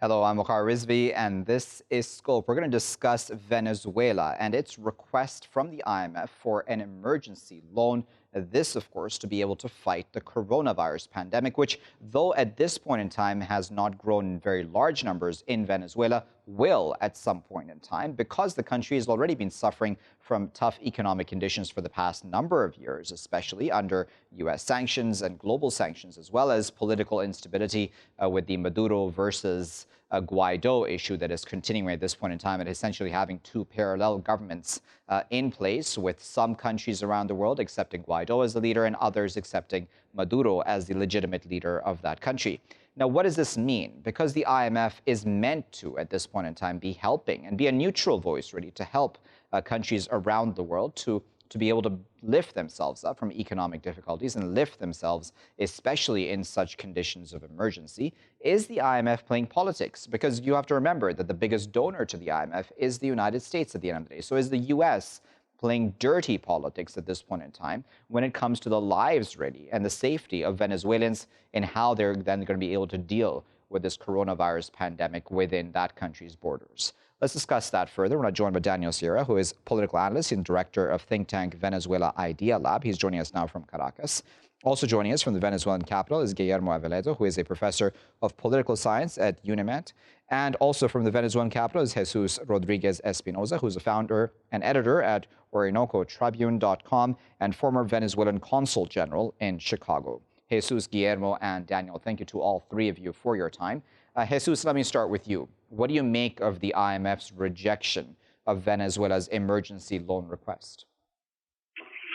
Hello, I'm Waqar Rizvi, and this is Scope. We're going to discuss Venezuela and its request from the IMF for an emergency loan. This, of course, to be able to fight the coronavirus pandemic, which, though at this point in time has not grown in very large numbers in Venezuela, will at some point in time, because the country has already been suffering from tough economic conditions for the past number of years, especially under U.S. sanctions and global sanctions, as well as political instability with the Maduro versus Guaido issue that is continuing at this point in time, and essentially having two parallel governments in place, with some countries around the world accepting Guaido as the leader and others accepting Maduro as the legitimate leader of that country. Now, what does this mean? Because the IMF is meant to, at this point in time, be helping and be a neutral voice, really, to help countries around the world to be able to lift themselves up from economic difficulties and lift themselves, especially in such conditions of emergency. Is the IMF playing politics? Because you have to remember that the biggest donor to the IMF is the United States at the end of the day. So is the U.S. playing dirty politics at this point in time when it comes to the lives, really, and the safety of Venezuelans and how they're then going to be able to deal with this coronavirus pandemic within that country's borders? Let's discuss that further. We're joined by Daniel Sierra, who is political analyst and director of think tank Venezuela Idea Lab. He's joining us now from Caracas. Also joining us from the Venezuelan capital is Guillermo Aveledo, who is a professor of political science at UNIMET. And also from the Venezuelan capital is Jesus Rodríguez-Espinoza, who's a founder and editor at OrinocoTribune.com and former Venezuelan consul general in Chicago. Jesus, Guillermo, and Daniel, thank you to all three of you for your time. Jesus, let me start with you. What do you make of the IMF's rejection of Venezuela's emergency loan request?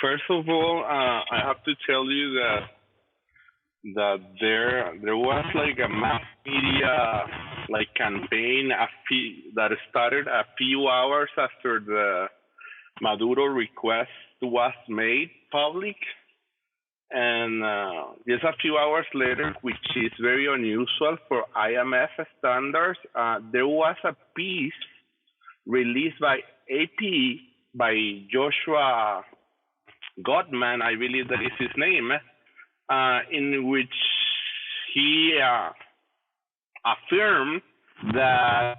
First of all, I have to tell you that there was like a mass media campaign that started a few hours after the Maduro request was made public. And just a few hours later, which is very unusual for IMF standards, there was a piece released by AP by Joshua Godman, I believe that is his name, in which he affirmed that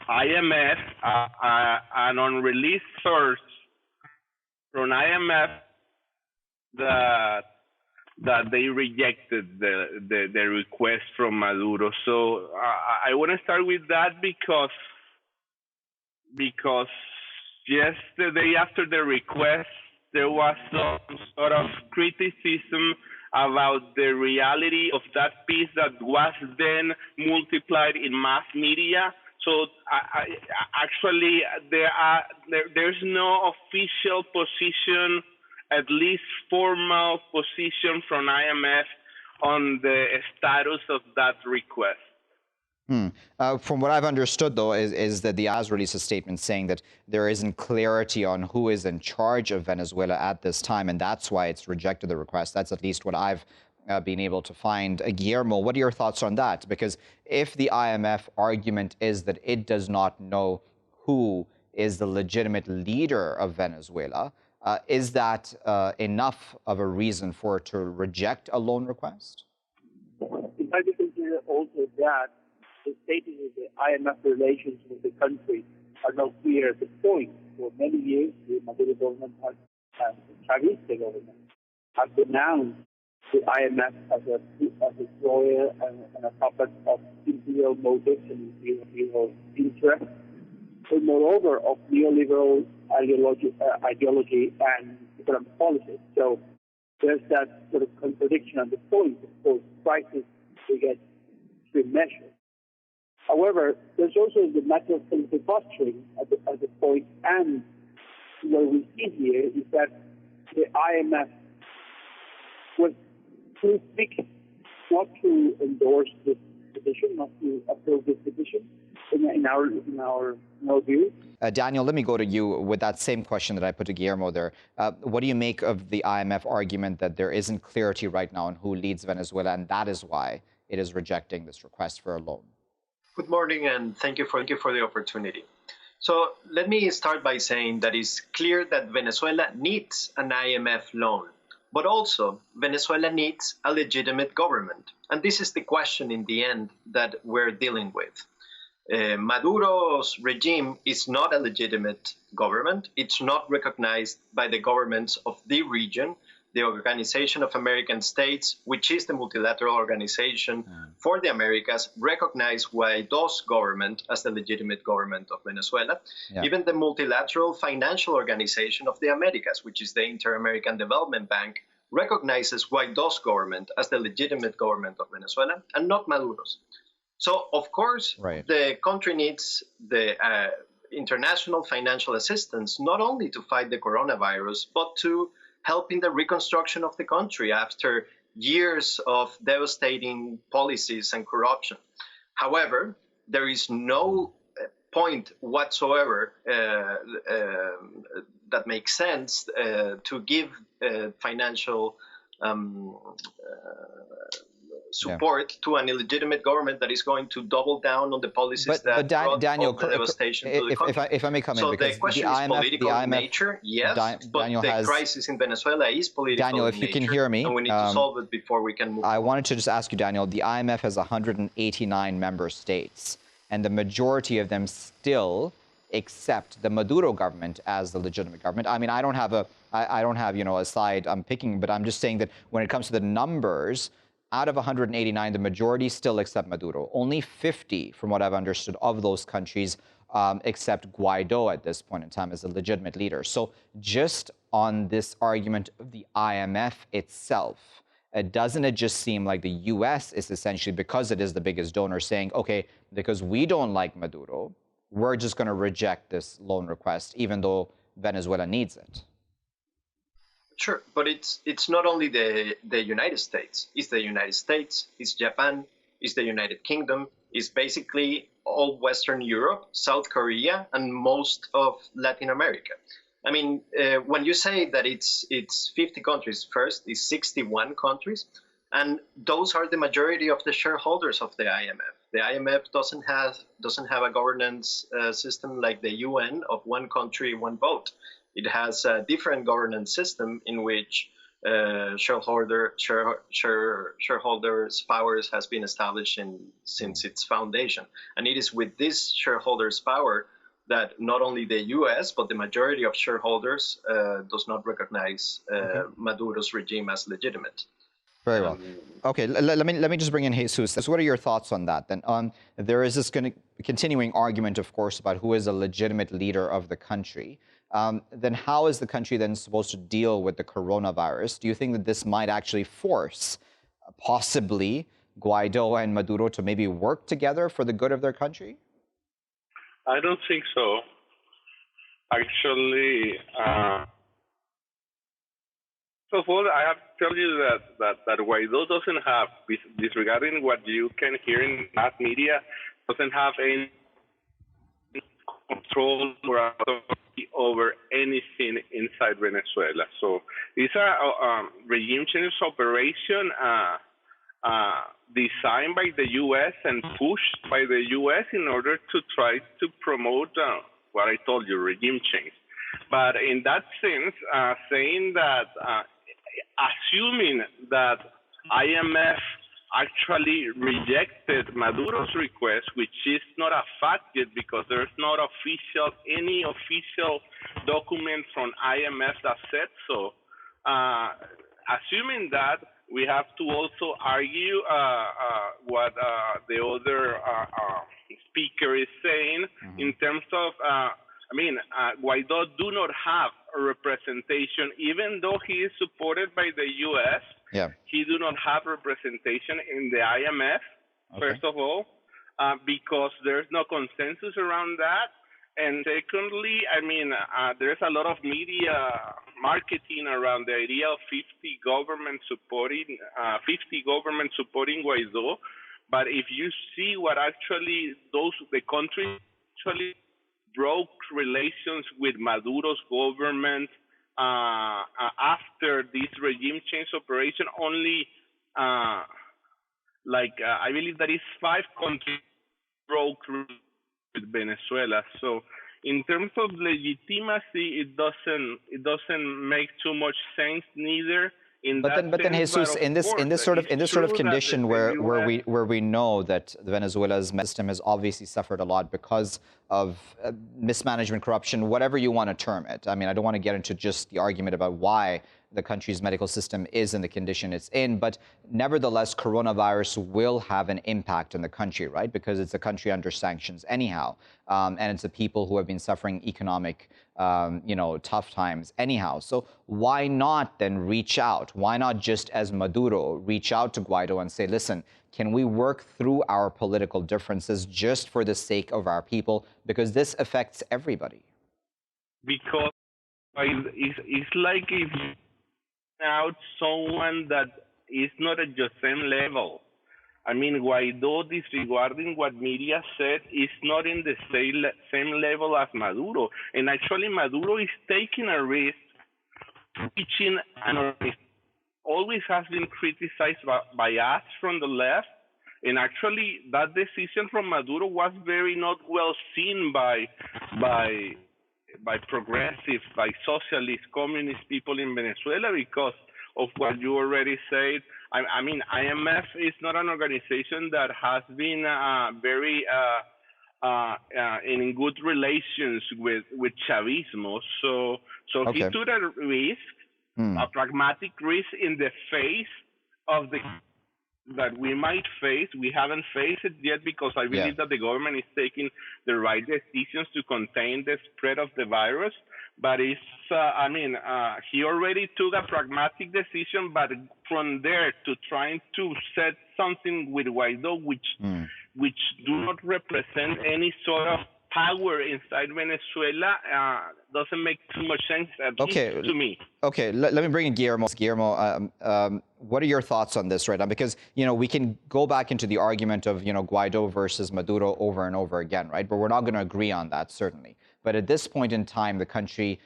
IMF, an unreleased source from IMF, that they rejected the request from Maduro. So I want to start with that because just the day after the request, there was some sort of criticism about the reality of that piece that was then multiplied in mass media. So actually, there's no official position, at least formal position from IMF on the status of that request. From what I've understood, though, is that the IMF released a statement saying that there isn't clarity on who is in charge of Venezuela at this time, and that's why it's rejected the request. That's at least what I've been able to find. Guillermo, what are your thoughts on that? Because if the IMF argument is that it does not know who is the legitimate leader of Venezuela, is that enough of a reason for it to reject a loan request? If I could consider also that the status of the IMF relations with the country are not clear at this point. For many years, the Maduro government and the Chavista government have denounced the IMF as a destroyer and a puppet of imperial motives and imperial interests, but moreover of neoliberal ideology and economic policy. So there's that sort of contradiction at the point. Of course, crisis begets extreme measures. However, there's also the matter of political posturing at the point, and what we see here is that the IMF was too thick not to endorse this petition, not to approve this petition, in our view. Daniel, let me go to you with that same question that I put to Guillermo there. What do you make of the IMF argument that there isn't clarity right now on who leads Venezuela, and that is why it is rejecting this request for a loan? Good morning, and thank you for the opportunity. So let me start by saying that it's clear that Venezuela needs an IMF loan. But also, Venezuela needs a legitimate government. And this is the question in the end that we're dealing with. Maduro's regime is not a legitimate government. It's not recognized by the governments of the region, the Organization of American States, which is the multilateral organization for the Americas, recognized Guaido's government as the legitimate government of Venezuela. Yeah. Even the multilateral financial organization of the Americas, which is the Inter-American Development Bank, recognizes Guaido's government as the legitimate government of Venezuela and not Maduro's. So, of course, the country needs the international financial assistance, not only to fight the coronavirus, but to help in the reconstruction of the country after years of devastating policies and corruption. However, there is no point whatsoever that makes sense to give financial support to an illegitimate government that is going to double down on the policies that brought Daniel, the devastation to the country. If I may come in, so because the question is political in nature, yes, but the crisis in Venezuela is political Daniel, if in you nature, can hear me, and we need to solve it before we can move I wanted to just ask you, Daniel, the IMF has 189 member states, and the majority of them still accept the Maduro government as the legitimate government. I mean, I don't have a side I'm picking, but I'm just saying that when it comes to the numbers, out of 189, the majority still accept Maduro. Only 50, from what I've understood, of those countries accept Guaido at this point in time as a legitimate leader. So just on this argument of the IMF itself, doesn't it just seem like the U.S. is essentially, because it is the biggest donor, saying, okay, because we don't like Maduro, we're just going to reject this loan request, even though Venezuela needs it? Sure, but it's not only the United States. It's the United States, it's Japan, it's the United Kingdom, it's basically all Western Europe, South Korea, and most of Latin America. I mean, when you say that it's 50 countries, first, it's 61 countries, and those are the majority of the shareholders of the IMF. The IMF doesn't have a governance system like the UN of one country, one vote. It has a different governance system in which shareholders' powers has been established since its foundation. And it is with this shareholders' power that not only the U.S., but the majority of shareholders does not recognize Maduro's regime as legitimate. Very well. Okay, let me just bring in Jesus. So what are your thoughts on that? Then there is this continuing argument, of course, about who is a legitimate leader of the country. Then how is the country then supposed to deal with the coronavirus? Do you think that this might actually force possibly Guaido and Maduro to maybe work together for the good of their country? I don't think so. Actually, first of all, I have to tell you that Guaido doesn't have, disregarding what you can hear in mass media, doesn't have any control or authority over anything inside Venezuela. So it's a regime change operation designed by the U.S. and pushed by the U.S. in order to try to promote what I told you, regime change. But in that sense, saying that, assuming that IMF actually rejected Maduro's request, which is not a fact yet because there's not any official document from IMF that said so. Assuming that, we have to also argue what the other speaker is saying in terms of, Guaido do not have a representation, even though he is supported by the U.S. Yeah. He do not have representation in the IMF, first of all, because there's no consensus around that. And secondly, there's a lot of media marketing around the idea of 50 governments supporting Guaido. But if you see what actually the country actually broke relations with Maduro's government after this regime change operation, only I believe that is 5 countries broke with Venezuela. So in terms of legitimacy, it doesn't make too much sense, neither But then, Jesus, in this sort of condition where we know that Venezuela's system has obviously suffered a lot because of mismanagement, corruption, whatever you want to term it. I mean, I don't want to get into just the argument about why the country's medical system is in the condition it's in, but nevertheless, coronavirus will have an impact on the country, right? Because it's a country under sanctions anyhow, and it's a people who have been suffering economic, tough times anyhow. So why not then reach out? Why not just as Maduro reach out to Guaido and say, listen, can we work through our political differences just for the sake of our people? Because this affects everybody. Because it's like if you out someone that is not at your same level. I mean, Guaido, disregarding what media said, is not in the same level as Maduro. And actually, Maduro is taking a risk, teaching and always has been criticized by us from the left. And actually, that decision from Maduro was very not well seen by progressives, by socialist, communist people in Venezuela because of what you already said. I mean, IMF is not an organization that has been very in good relations with Chavismo. So okay. He took a risk, a pragmatic risk in the face of the that we might face. We haven't faced it yet because I believe that the government is taking the right decisions to contain the spread of the virus. But it's, he already took a pragmatic decision, but from there to trying to set something with Guaido, which do not represent any sort of power inside Venezuela, doesn't make too much sense, at least to me. Okay, let me bring in Guillermo. Guillermo, what are your thoughts on this right now? Because, we can go back into the argument of, Guaido versus Maduro over and over again, right? But we're not going to agree on that, certainly. But at this point in time, the country,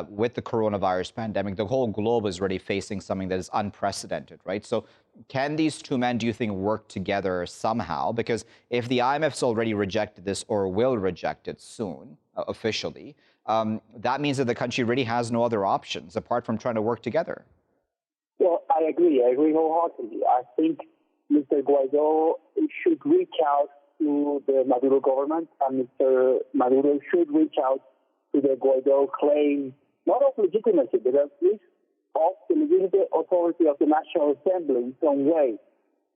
with the coronavirus pandemic, the whole globe is already facing something that is unprecedented, right? So can these two men, do you think, work together somehow? Because if the IMF's already rejected this or will reject it soon, officially, that means that the country really has no other options apart from trying to work together. Well, I agree wholeheartedly. I think Mr. Guaido should reach out to the Maduro government, and Mr. Maduro should reach out to the Guaido claim, not of legitimacy, but at least of the legitimate authority of the National Assembly in some way.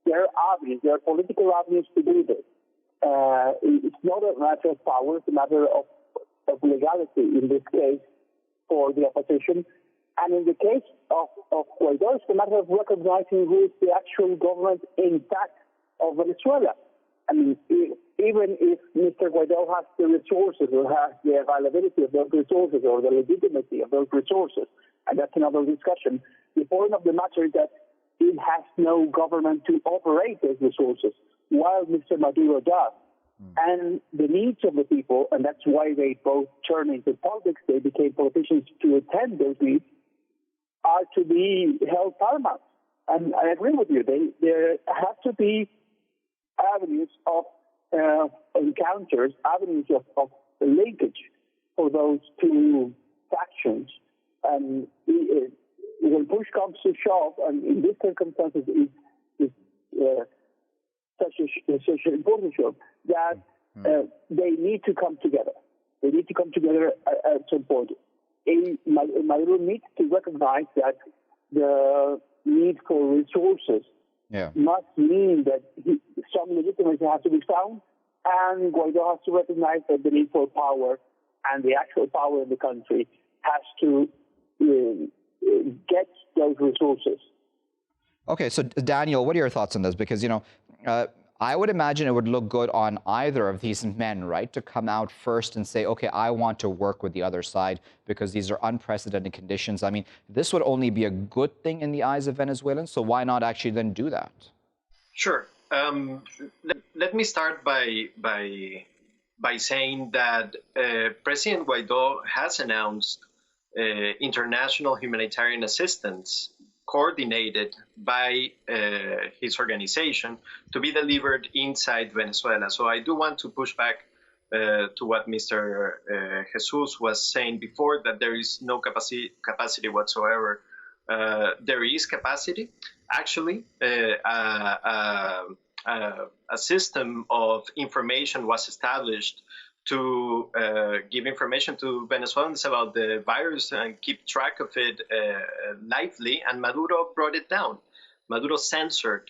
There are political avenues to do this. It's not a matter of power, it's a matter of legality in this case for the opposition. And in the case of Guaido, it's a matter of recognizing who is the actual government in fact of Venezuela. I mean, even if Mr. Guaido has the resources or has the availability of those resources or the legitimacy of those resources, and that's another discussion, the point of the matter is that it has no government to operate those resources, while Mr. Maduro does. And the needs of the people, and that's why they both turned into politics, they became politicians to attend those needs, are to be held paramount. And I agree with you. There have to be avenues of encounters, avenues of linkage for those two factions. And when push comes to shove, and in these circumstances, it's such an important show that they need to come together. They need to come together at some point. Maduro needs to recognize that the need for resources must mean that some legitimacy has to be found, and Guaido has to recognize that the need for power and the actual power in the country has to get those resources. Okay, so Daniel, what are your thoughts on this? Because, I would imagine it would look good on either of these men, right, to come out first and say, okay, I want to work with the other side because these are unprecedented conditions. I mean, this would only be a good thing in the eyes of Venezuelans, so why not actually then do that? Sure. Let me start by saying that President Guaido has announced international humanitarian assistance coordinated by his organization to be delivered inside Venezuela. So I do want to push back to what Mr. Jesus was saying before, that there is no capacity whatsoever there is capacity. Actually, a system of information was established to give information to Venezuelans about the virus and keep track of it lively, and Maduro brought it down. Maduro censored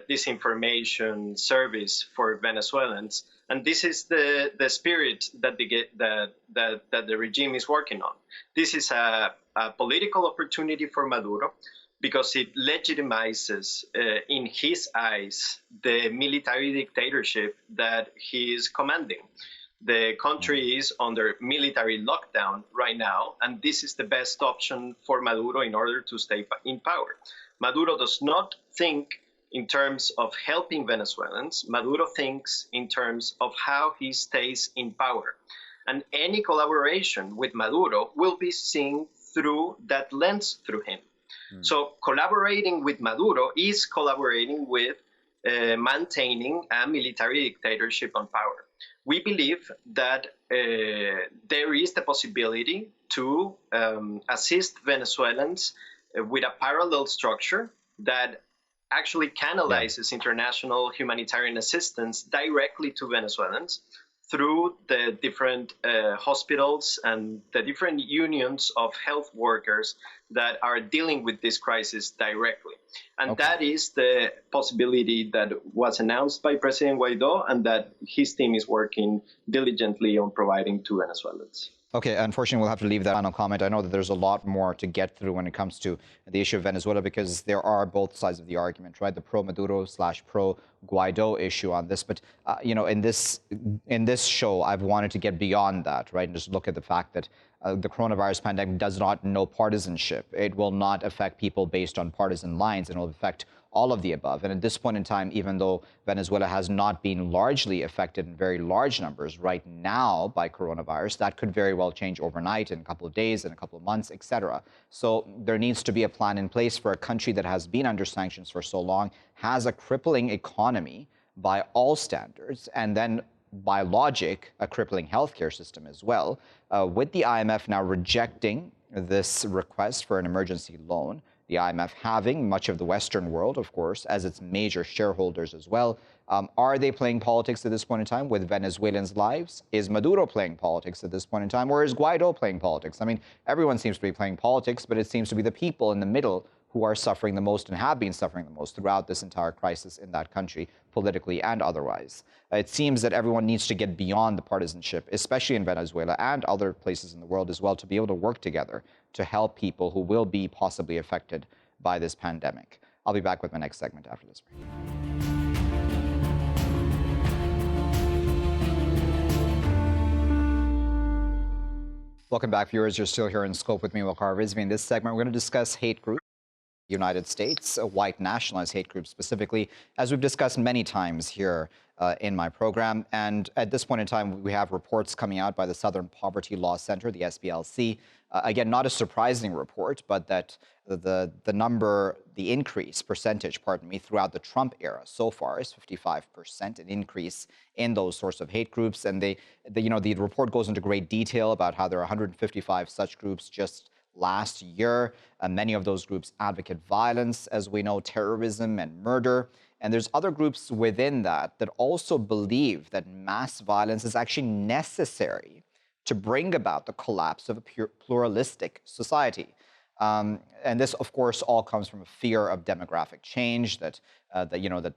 this information service for Venezuelans, and this is the spirit that the regime is working on. This is a political opportunity for Maduro, because it legitimizes, in his eyes, the military dictatorship that he is commanding. The country is under military lockdown right now, and this is the best option for Maduro in order to stay in power. Maduro does not think in terms of helping Venezuelans. Maduro thinks in terms of how he stays in power. And any collaboration with Maduro will be seen through that lens through him. So collaborating with Maduro is collaborating with maintaining a military dictatorship on power. We believe that there is the possibility to assist Venezuelans with a parallel structure that actually canalizes international humanitarian assistance directly to Venezuelans through the different hospitals and the different unions of health workers that are dealing with this crisis directly. And that is the possibility that was announced by President Guaido, and that his team is working diligently on providing to Venezuelans. Okay, unfortunately, we'll have to leave that final comment. I know that there's a lot more to get through when it comes to the issue of Venezuela, because there are both sides of the argument, right? The pro-Maduro / pro-Guaido issue on this. But, you know, in this show, I've wanted to get beyond that, right? And just look at the fact that the coronavirus pandemic does not know partisanship. It will not affect people based on partisan lines, and it will affect all of the above. And at this point in time, even though Venezuela has not been largely affected in very large numbers right now by coronavirus, that could very well change overnight, in a couple of days, in a couple of months, etc. So there needs to be a plan in place for a country that has been under sanctions for so long, has a crippling economy by all standards, and then by logic, a crippling healthcare system as well. With the IMF now rejecting this request for an emergency loan, the IMF having much of the Western world, of course, as its major shareholders as well. Are they playing politics at this point in time with Venezuelans' lives? Is Maduro playing politics at this point in time, or is Guaido playing politics? I mean, everyone seems to be playing politics, but it seems to be the people in the middle who are suffering the most and have been suffering the most throughout this entire crisis in that country, politically and otherwise. It seems that everyone needs to get beyond the partisanship, especially in Venezuela and other places in the world as well, to be able to work together to help people who will be possibly affected by this pandemic. I'll be back with my next segment after this break. Welcome back, viewers. You're still here in Scope with me, Waqar Rizvi. In this segment, we're going to discuss hate groups. United States, white nationalized hate groups specifically, as we've discussed many times here in my program. And at this point in time, we have reports coming out by the Southern Poverty Law Center, the SPLC. Again, not a surprising report, but that the increase percentage, throughout the Trump era so far is 55%, an increase in those sorts of hate groups. And the report goes into great detail about how there are 155 such groups just last year. Many of those groups advocate violence, as we know, terrorism and murder. And there's other groups within that also believe that mass violence is actually necessary to bring about the collapse of a pluralistic society. And this, of course, all comes from a fear of demographic change, that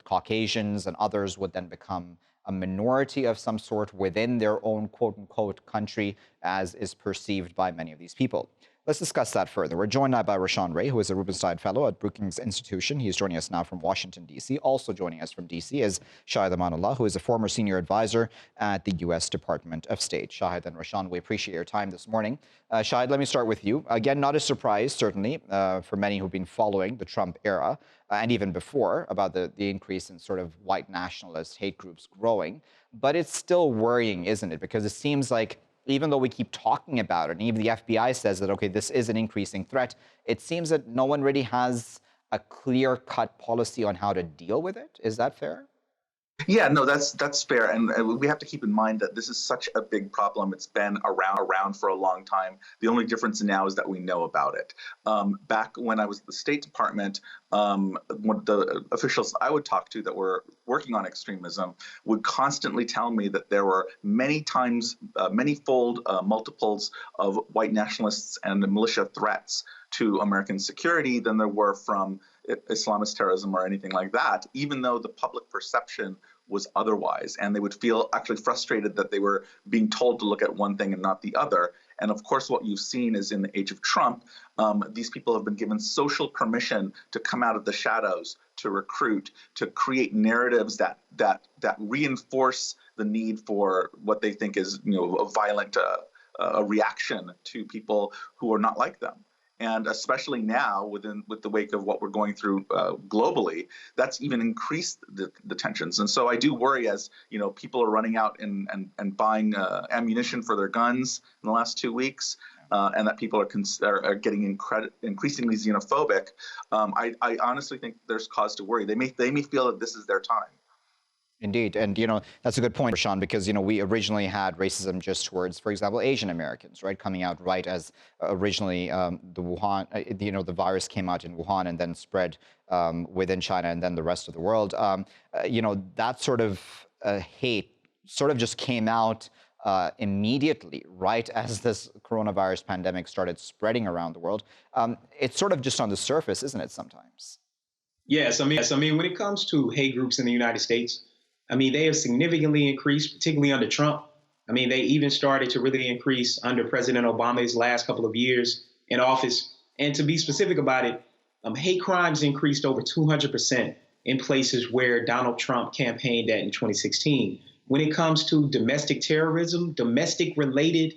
Caucasians and others would then become a minority of some sort within their own quote-unquote country, as is perceived by many of these people. Let's discuss that further. We're joined now by Rashawn, who is a Rubenstein Fellow at Brookings Institution. He's joining us now from Washington, D.C. Also joining us from D.C. is Shahed Amanullah, who is a former senior advisor at the U.S. Department of State. Shahed and Rashawn, we appreciate your time this morning. Shahed, let me start with you. Again, not a surprise, certainly, for many who've been following the Trump era, and even before, about the increase in sort of white nationalist hate groups growing. But it's still worrying, isn't it? Because it seems like even though we keep talking about it, and even the FBI says that, okay, this is an increasing threat, it seems that no one really has a clear-cut policy on how to deal with it. Is that fair? Yeah, no, that's fair, and we have to keep in mind that this is such a big problem. It's been around for a long time. The only difference now is that we know about it. Back when I was at the State Department, one of the officials I would talk to that were working on extremism would constantly tell me that there were many times, many-fold multiples of white nationalists and the militia threats to American security than there were from Islamist terrorism or anything like that, even though the public perception was otherwise. And they would feel actually frustrated that they were being told to look at one thing and not the other. And of course, what you've seen is in the age of Trump, these people have been given social permission to come out of the shadows, to recruit, to create narratives that reinforce the need for what they think is, a violent a reaction to people who are not like them. And especially now, with the wake of what we're going through globally, that's even increased the tensions. And so I do worry, as people are running out and buying ammunition for their guns in the last 2 weeks, and that people are getting increasingly xenophobic. I honestly think there's cause to worry. They may feel that this is their time. Indeed. And, that's a good point, Rashawn, because, we originally had racism just towards, for example, Asian Americans, right, coming out right as originally the Wuhan, the virus came out in Wuhan and then spread within China and then the rest of the world. That sort of hate sort of just came out immediately, right as this coronavirus pandemic started spreading around the world. It's sort of just on the surface, isn't it, sometimes? Yes. I mean, when it comes to hate groups in the United States, they have significantly increased, particularly under Trump. They even started to really increase under President Obama's last couple of years in office. And to be specific about it, hate crimes increased over 200% in places where Donald Trump campaigned at in 2016. When it comes to domestic terrorism, domestic-related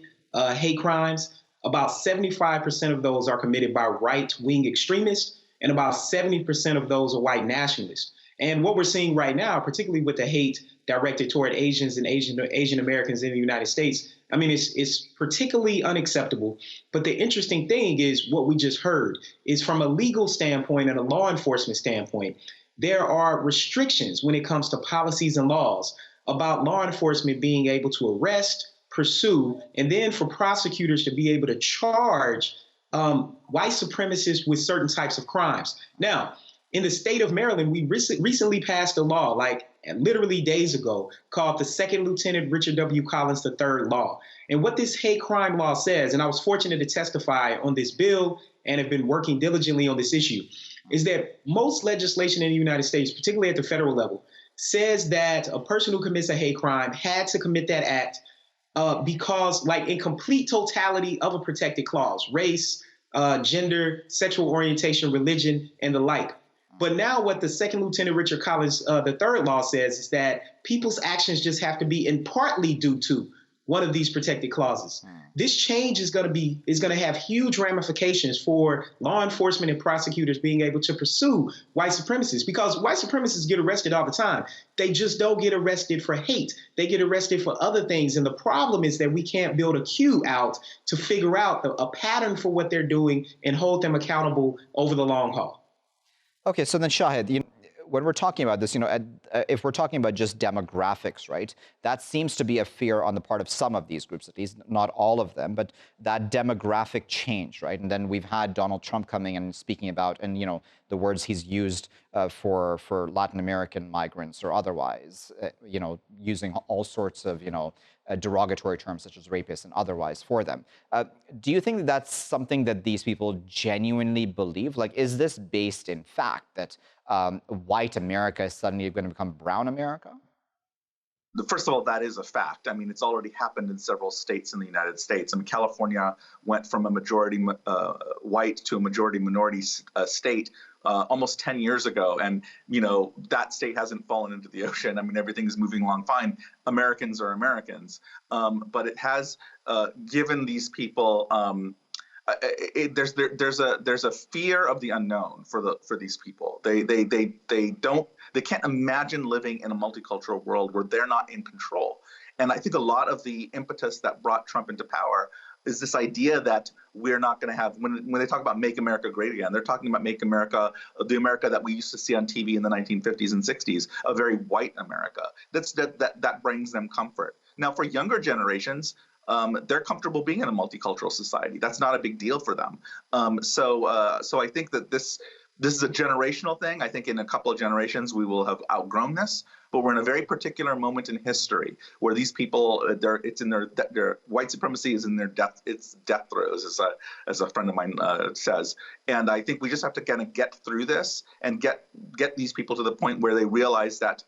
hate crimes, about 75% of those are committed by right-wing extremists, and about 70% of those are white nationalists. And what we're seeing right now, particularly with the hate directed toward Asians and Asian Americans in the United States, it's particularly unacceptable. But the interesting thing is what we just heard is from a legal standpoint and a law enforcement standpoint, there are restrictions when it comes to policies and laws about law enforcement being able to arrest, pursue, and then for prosecutors to be able to charge white supremacists with certain types of crimes. Now, in the state of Maryland, we recently passed a law, like literally days ago, called the Second Lieutenant Richard W. Collins III law. And what this hate crime law says, and I was fortunate to testify on this bill and have been working diligently on this issue, is that most legislation in the United States, particularly at the federal level, says that a person who commits a hate crime had to commit that act because, like, in complete totality of a protected clause, race, gender, sexual orientation, religion, and the like. But now what the Second Lieutenant Richard Collins III law says is that people's actions just have to be in partly due to one of these protected clauses. This change is going to have huge ramifications for law enforcement and prosecutors being able to pursue white supremacists, because white supremacists get arrested all the time. They just don't get arrested for hate. They get arrested for other things. And the problem is that we can't build a queue out to figure out a pattern for what they're doing and hold them accountable over the long haul. Okay, so then Shahed, when we're talking about this, if we're talking about just demographics, right, that seems to be a fear on the part of some of these groups, at least not all of them, but that demographic change, right? And then we've had Donald Trump coming and speaking about, and the words he's used for Latin American migrants or otherwise, using all sorts of, derogatory terms such as rapist and otherwise for them. Do you think that that's something that these people genuinely believe? Like, is this based in fact that white America is suddenly going to become brown America? First of all, that is a fact. It's already happened in several states in the United States. California went from a majority white to a majority minority state almost 10 years ago. And, that state hasn't fallen into the ocean. Everything's moving along fine. Americans are Americans. But it has given these people there's a fear of the unknown for these people. They can't imagine living in a multicultural world where they're not in control. And I think a lot of the impetus that brought Trump into power is this idea that we're not going to have, when they talk about make America great again, they're talking about make America, the America that we used to see on TV in the 1950s and 60s, a very white America. That brings them comfort. Now, for younger generations, they're comfortable being in a multicultural society. That's not a big deal for them. So I think that this is a generational thing. I think in a couple of generations we will have outgrown this, but we're in a very particular moment in history where these people, it's in their white supremacy is in their death throes, as a friend of mine says. And I think we just have to kind of get through this and get these people to the point where they realize that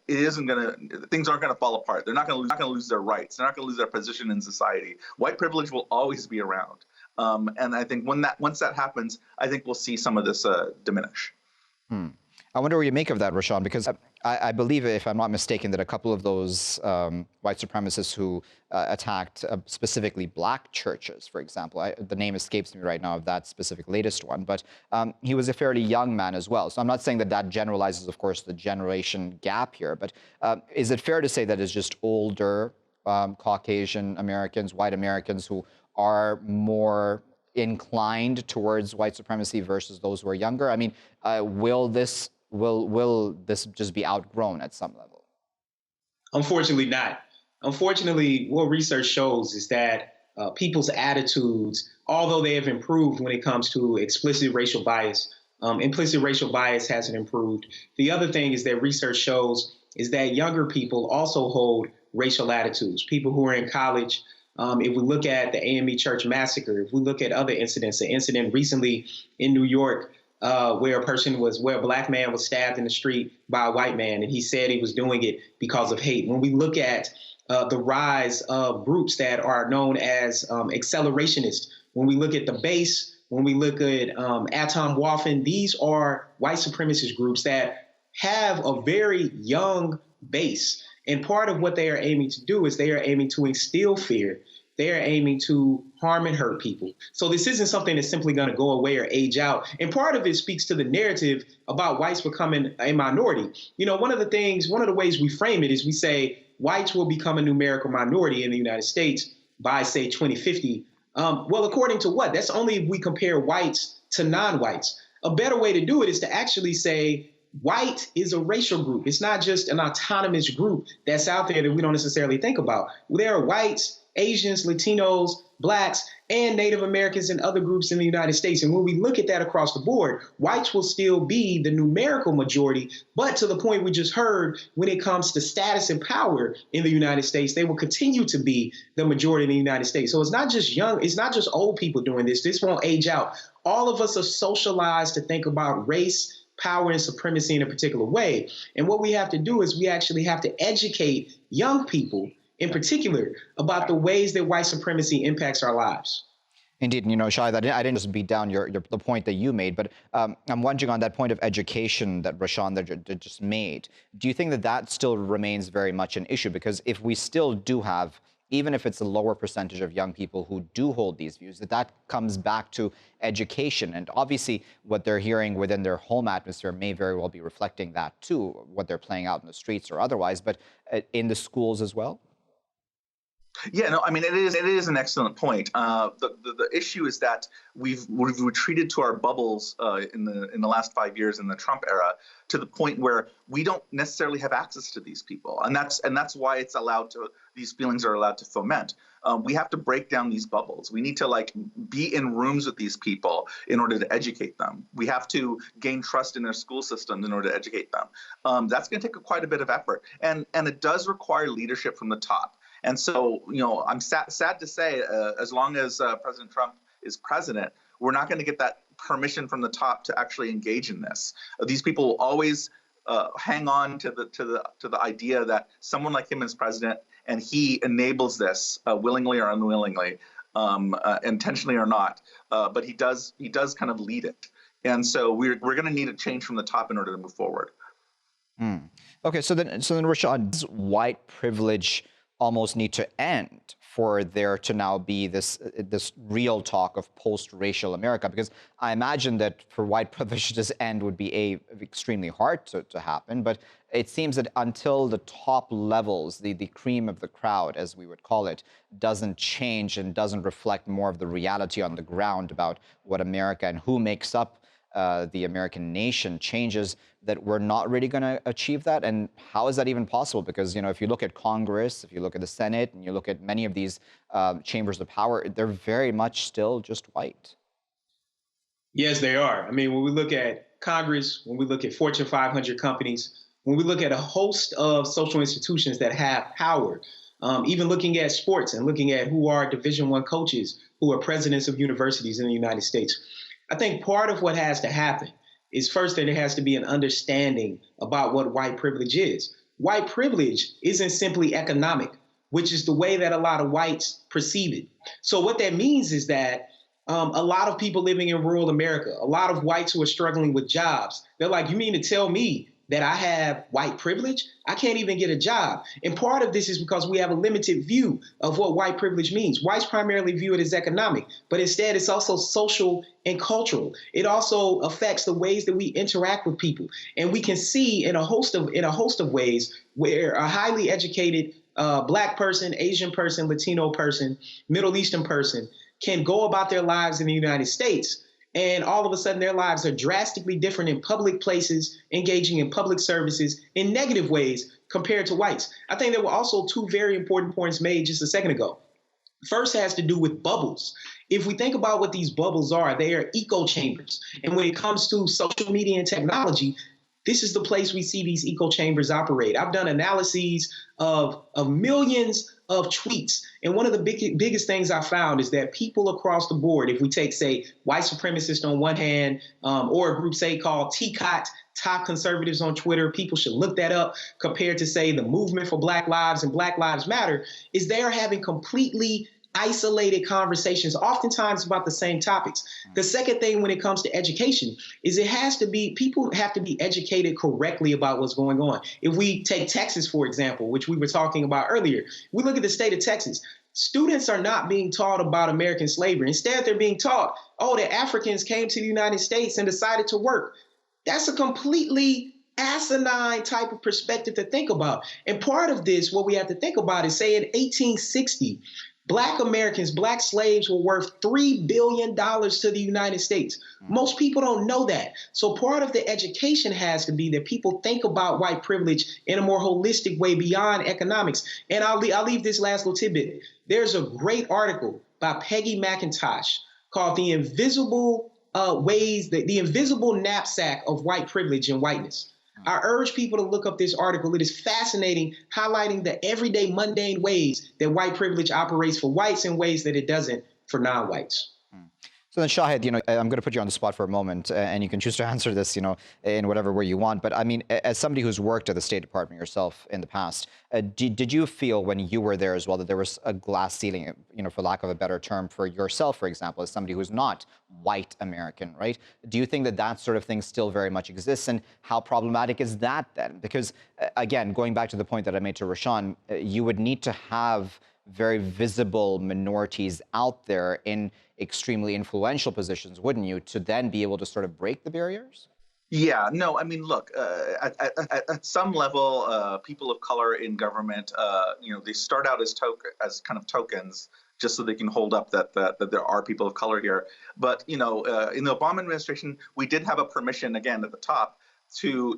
things aren't going to fall apart. They're not going to lose their rights. They're not going to lose their position in society. White privilege will always be around. And I think once that happens, I think we'll see some of this diminish. I wonder what you make of that, Rashawn, because I believe, if I'm not mistaken, that a couple of those white supremacists who attacked specifically black churches, for example, the name escapes me right now of that specific latest one, but he was a fairly young man as well. So I'm not saying that generalizes, of course, the generation gap here, but is it fair to say that it's just older Caucasian Americans, white Americans who are more inclined towards white supremacy versus those who are younger? I mean, will this just be outgrown at some level? Unfortunately not. Unfortunately, what research shows is that people's attitudes, although they have improved when it comes to explicit racial bias, implicit racial bias hasn't improved. The other thing is that research shows is that younger people also hold racial attitudes. People who are in college, if we look at the AME Church massacre, if we look at other incidents, an incident recently in New York where a black man was stabbed in the street by a white man, and he said he was doing it because of hate. When we look at the rise of groups that are known as accelerationists, when we look at the base, when we look at Atom Waffen, these are white supremacist groups that have a very young base. And part of what they are aiming to do is they are aiming to instill fear. They are aiming to harm and hurt people. So this isn't something that's simply going to go away or age out. And part of it speaks to the narrative about whites becoming a minority. You know, one of the ways we frame it is we say whites will become a numerical minority in the United States by, say, 2050. Well, according to what? That's only if we compare whites to non-whites. A better way to do it is to actually say white is a racial group. It's not just an autonomous group that's out there that we don't necessarily think about. There are whites, Asians, Latinos, blacks, and Native Americans and other groups in the United States. And when we look at that across the board, whites will still be the numerical majority. But to the point we just heard, when it comes to status and power in the United States, they will continue to be the majority in the United States. So it's not just it's not just old people doing this. This won't age out. All of us are socialized to think about race, power, and supremacy in a particular way. And what we have to do is we actually have to educate young people in particular about the ways that white supremacy impacts our lives. Indeed, you know, Shahed, I didn't just beat down the point that you made, but I'm wondering on that point of education that Rashawn that just made. Do you think that still remains very much an issue? Because if we still do have, even if it's a lower percentage of young people who do hold these views, that comes back to education. And obviously, what they're hearing within their home atmosphere may very well be reflecting that too, what they're playing out in the streets or otherwise, but in the schools as well? Yeah, no, I mean, it is an excellent point. The issue is that we've retreated to our bubbles in the last 5 years in the Trump era to the point where we don't necessarily have access to these people, and that's why these feelings are allowed to foment. We have to break down these bubbles. We need to be in rooms with these people in order to educate them. We have to gain trust in their school systems in order to educate them. That's going to take quite a bit of effort, and it does require leadership from the top. And so, you know, I'm sad to say, as long as President Trump is president, we're not going to get that permission from the top to actually engage in this. These people will always hang on to the idea that someone like him is president, and he enables this willingly or unwillingly, intentionally or not. But he does kind of lead it, and so we're going to need a change from the top in order to move forward. Okay, so then, Rashawn, does white privilege almost need to end for there to now be this real talk of post-racial America? Because I imagine that for white privilege to just end would be extremely hard to happen, but it seems that until the top levels, the cream of the crowd, as we would call it, doesn't change and doesn't reflect more of the reality on the ground about what America and who makes up the American nation changes, that we're not really going to achieve that. And how is that even possible? Because, if you look at Congress, if you look at the Senate, and you look at many of these chambers of power, they're very much still just white. Yes, they are. I mean, when we look at Congress, when we look at Fortune 500 companies, when we look at a host of social institutions that have power, even looking at sports and looking at who are Division I coaches, who are presidents of universities in the United States, I think part of what has to happen is first that there has to be an understanding about what white privilege is. White privilege isn't simply economic, which is the way that a lot of whites perceive it. So what that means is that a lot of people living in rural America, a lot of whites who are struggling with jobs, they're like, you mean to tell me that I have white privilege? I can't even get a job. And part of this is because we have a limited view of what white privilege means. Whites primarily view it as economic, but instead it's also social and cultural. It also affects the ways that we interact with people. And we can see in a host of ways where a highly educated Black person, Asian person, Latino person, Middle Eastern person can go about their lives in the United States, and all of a sudden their lives are drastically different in public places, engaging in public services in negative ways compared to whites. I think there were also two very important points made just a second ago. First has to do with bubbles. If we think about what these bubbles are, they are echo chambers. And when it comes to social media and technology, this is the place we see these echo chambers operate. I've done analyses of millions of tweets. And one of the biggest things I found is that people across the board, if we take, say, white supremacists on one hand, or a group, say, called TCOT, Top Conservatives on Twitter, people should look that up, compared to, say, the Movement for Black Lives and Black Lives Matter, is they are having completely isolated conversations, oftentimes about the same topics. The second thing when it comes to education is people have to be educated correctly about what's going on. If we take Texas, for example, which we were talking about earlier, we look at the state of Texas. Students are not being taught about American slavery. Instead, they're being taught, that Africans came to the United States and decided to work. That's a completely asinine type of perspective to think about. And part of this, what we have to think about is, say, in 1860, Black Americans, Black slaves were worth $3 billion to the United States. Most people don't know that. So part of the education has to be that people think about white privilege in a more holistic way beyond economics. And I'll leave this last little tidbit. There's a great article by Peggy McIntosh called The Invisible the Invisible Knapsack of White Privilege and Whiteness. I urge people to look up this article. It is fascinating, highlighting the everyday mundane ways that white privilege operates for whites in ways that it doesn't for non-whites. So then, Shahed, I'm going to put you on the spot for a moment, and you can choose to answer this, in whatever way you want. But I mean, as somebody who's worked at the State Department yourself in the past, did you feel when you were there as well that there was a glass ceiling, for lack of a better term, for yourself, for example, as somebody who's not white American, right? Do you think that that sort of thing still very much exists, and how problematic is that then? Because again, going back to the point that I made to Rashawn, you would need to have very visible minorities out there in extremely influential positions, wouldn't you, to then be able to sort of break the barriers? Yeah, no, I mean, look, at some level, people of color in government, they start out as kind of tokens, just so they can hold up that there are people of color here. But in the Obama administration, we did have a permission, again, at the top, to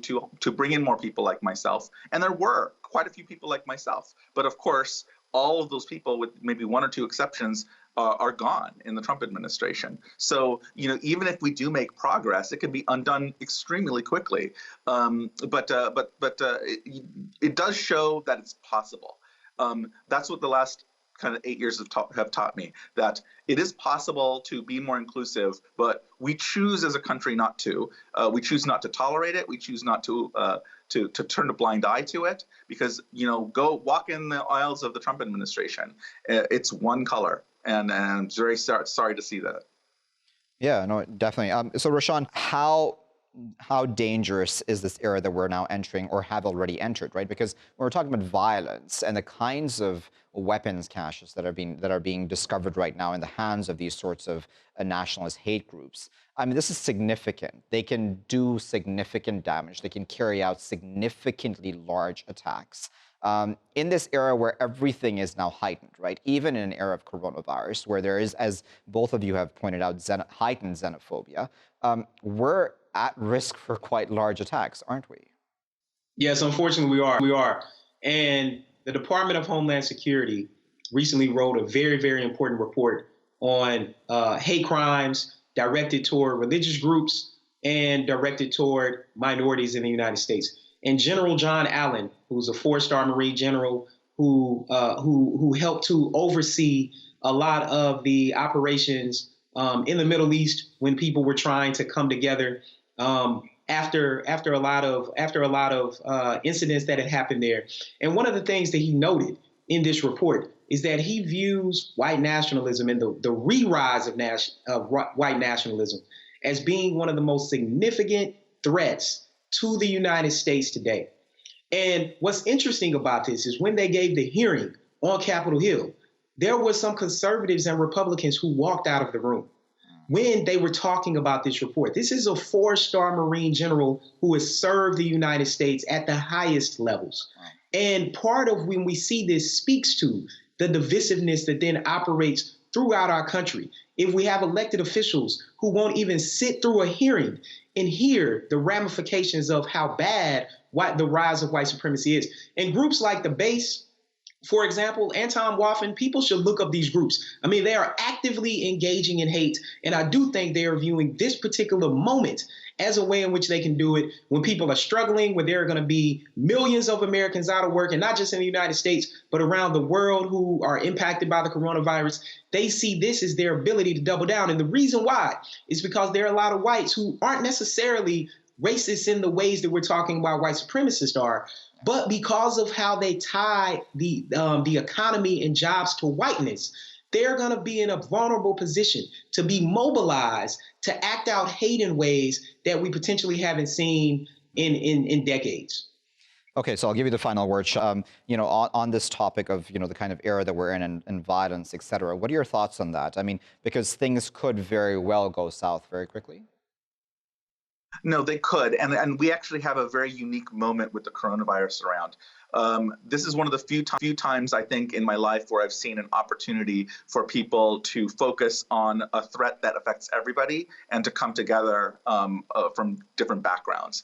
bring in more people like myself, and there were quite a few people like myself. But of course, all of those people, with maybe one or two exceptions, are gone in the Trump administration. So, even if we do make progress, it can be undone extremely quickly. But it does show that it's possible. That's what the last kind of 8 years have taught me, that it is possible to be more inclusive, but we choose as a country not to. We choose not to tolerate it. We choose not to turn a blind eye to it, because, go walk in the aisles of the Trump administration. It's one color. And I'm very sorry to see that. Yeah, no, definitely. So, Rashawn, how how dangerous is this era that we're now entering or have already entered, right? Because when we're talking about violence and the kinds of weapons caches that are being discovered right now in the hands of these sorts of nationalist hate groups, I mean, this is significant. They can do significant damage. They can carry out significantly large attacks. In this era where everything is now heightened, right? Even in an era of coronavirus, where there is, as both of you have pointed out, heightened xenophobia, we're at risk for quite large attacks, aren't we? Yes, unfortunately, we are. We are. And the Department of Homeland Security recently wrote a very, very important report on hate crimes directed toward religious groups and directed toward minorities in the United States. And General John Allen, who's a 4-star Marine general who helped to oversee a lot of the operations in the Middle East when people were trying to come together after a lot of incidents that had happened there. And one of the things that he noted in this report is that he views white nationalism and the re-rise of white nationalism as being one of the most significant threats to the United States today. And what's interesting about this is when they gave the hearing on Capitol Hill, there were some conservatives and Republicans who walked out of the room when they were talking about this report. This is a 4-star Marine general who has served the United States at the highest levels. And part of when we see this speaks to the divisiveness that then operates throughout our country. If we have elected officials who won't even sit through a hearing and hear the ramifications of how bad the rise of white supremacy is. And groups like the Base, for example, Anton Waffen, people should look up these groups. I mean, they are actively engaging in hate. And I do think they are viewing this particular moment as a way in which they can do it when people are struggling, when there are going to be millions of Americans out of work, and not just in the United States, but around the world who are impacted by the coronavirus. They see this as their ability to double down. And the reason why is because there are a lot of whites who aren't necessarily racist in the ways that we're talking about white supremacists are, but because of how they tie the economy and jobs to whiteness, they're going to be in a vulnerable position to be mobilized to act out hate in ways that we potentially haven't seen in decades. Okay, so I'll give you the final word. On this topic of, the kind of era that we're in and violence, et cetera, what are your thoughts on that? I mean, because things could very well go south very quickly. No, they could. And we actually have a very unique moment with the coronavirus around. This is one of the few times, I think, in my life where I've seen an opportunity for people to focus on a threat that affects everybody and to come together from different backgrounds.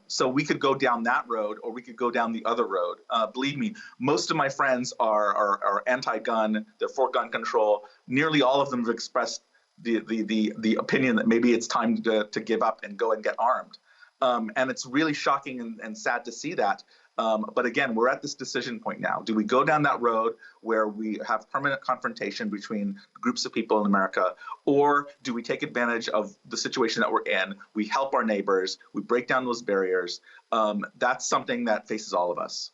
So we could go down that road, or we could go down the other road. Believe me, most of my friends are anti-gun, they're for gun control. Nearly all of them have expressed the opinion that maybe it's time to give up and go and get armed. And it's really shocking and sad to see that. But again, we're at this decision point now. Do we go down that road where we have permanent confrontation between groups of people in America, or do we take advantage of the situation that we're in? We help our neighbors, we break down those barriers. That's something that faces all of us.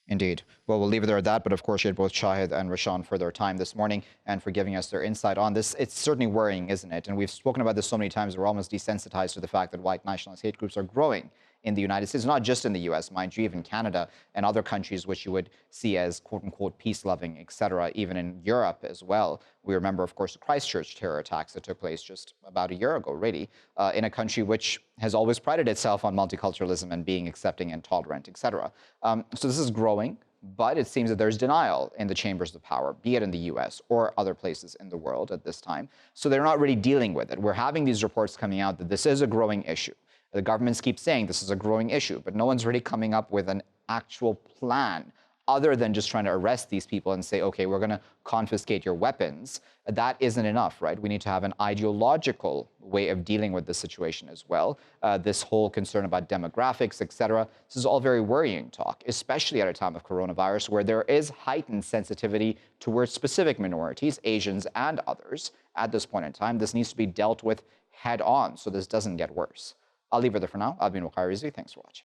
Indeed. Well, we'll leave it there at that. But of course, you had both Shahed and Rashawn for their time this morning and for giving us their insight on this. It's certainly worrying, isn't it? And we've spoken about this so many times, we're almost desensitized to the fact that white nationalist hate groups are growing in the United States, not just in the US, mind you, even Canada and other countries which you would see as quote-unquote peace-loving, et cetera, even in Europe as well. We remember, of course, the Christchurch terror attacks that took place just about a year ago, really, in a country which has always prided itself on multiculturalism and being accepting and tolerant, et cetera. So this is growing, but it seems that there's denial in the chambers of power, be it in the US or other places in the world at this time. So they're not really dealing with it. We're having these reports coming out that this is a growing issue. The governments keep saying this is a growing issue, but no one's really coming up with an actual plan other than just trying to arrest these people and say, okay, we're going to confiscate your weapons. That isn't enough, right? We need to have an ideological way of dealing with the situation as well. This whole concern about demographics, et cetera, this is all very worrying talk, especially at a time of coronavirus where there is heightened sensitivity towards specific minorities, Asians and others. At this point in time, this needs to be dealt with head on so this doesn't get worse. I'll leave it there for now. I've been Waqar Rizvi. Thanks for watching.